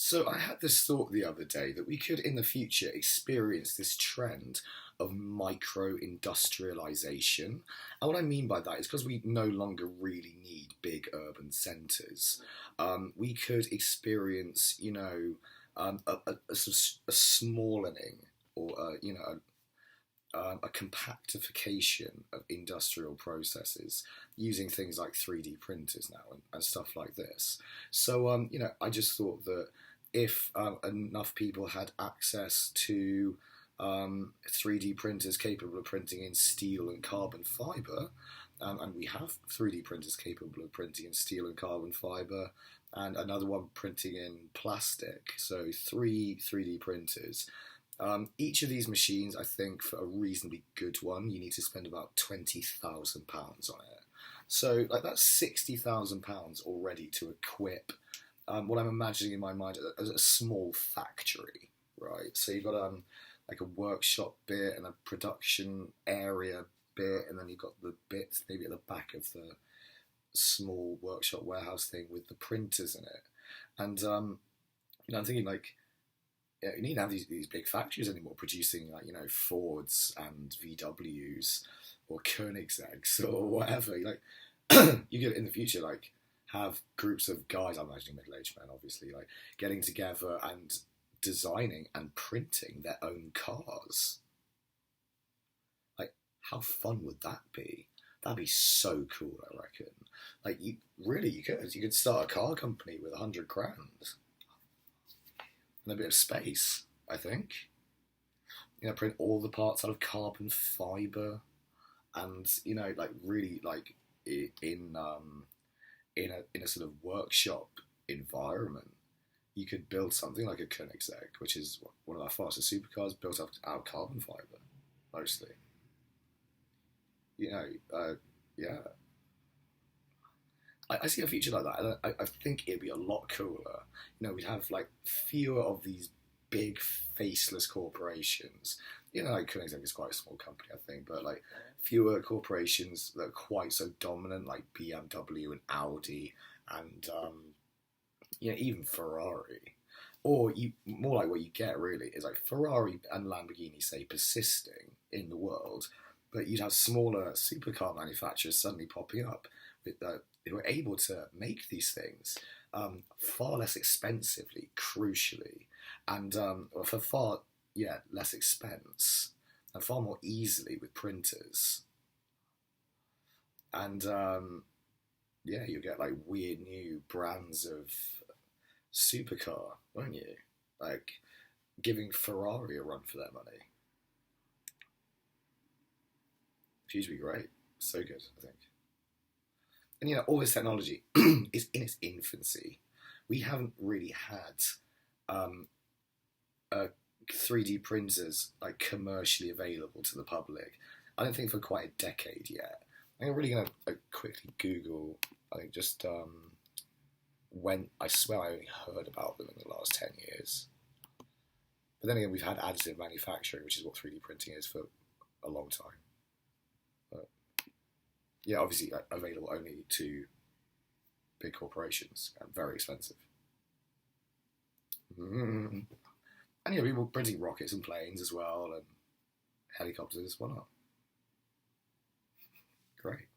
So I had this thought the other day that we could in the future experience this trend of micro-industrialization. And what I mean by that is because we no longer really need big urban centres, we could experience, a sort of a smallening or, a compactification of industrial processes using things like 3D printers now and stuff like this. So, I just thought that if enough people had access to 3D printers capable of printing in steel and carbon fibre, and we have 3D printers capable of printing in steel and carbon fibre, and another one printing in plastic, so three 3D printers. Each of these machines, I think, for a reasonably good one, you need to spend about £20,000 on it. So, like, that's £60,000 already to equip what I'm imagining in my mind as a small factory, right? So you've got like a workshop bit and a production area bit, and then you've got the bits maybe at the back of the small workshop warehouse thing with the printers in it. And I'm thinking like, yeah, you need to have these big factories anymore producing like Fords and VWs or Koenigsegg's or whatever. Like you could in the future like have groups of guys, I'm imagining middle-aged men obviously, like getting together and designing and printing their own cars. Like how fun would that be? That'd be so cool, I reckon. Like you could start a car company with 100 grand and a bit of space, I think. Print all the parts out of carbon fibre, and like really like in a sort of workshop environment, you could build something like a Koenigsegg, which is one of our fastest supercars, built up out of carbon fibre, mostly. Yeah. I see a future like that, and I think it'd be a lot cooler. We'd have like fewer of these big faceless corporations. Like Koenigsegg is quite a small company, I think, but like fewer corporations that are quite so dominant, like BMW and Audi, and even Ferrari. Or more like what you get really is like Ferrari and Lamborghini, say, persisting in the world, but you'd have smaller supercar manufacturers suddenly popping up who are able to make these things far less expensively, crucially, and for far less expense and far more easily with printers. And you get like weird new brands of supercar, won't you? Like giving Ferrari a run for their money. Which would be great. So good, I think. And all this technology is in its infancy. We haven't really had 3D printers like commercially available to the public. I don't think for quite a decade yet. I'm really going to quickly Google. I think just when I swear I only heard about them in the last 10 years. But then again, we've had additive manufacturing, which is what 3D printing is, for a long time. But yeah, obviously available only to big corporations and very expensive. Mm. And people printing rockets and planes as well, and helicopters. Why not? Great.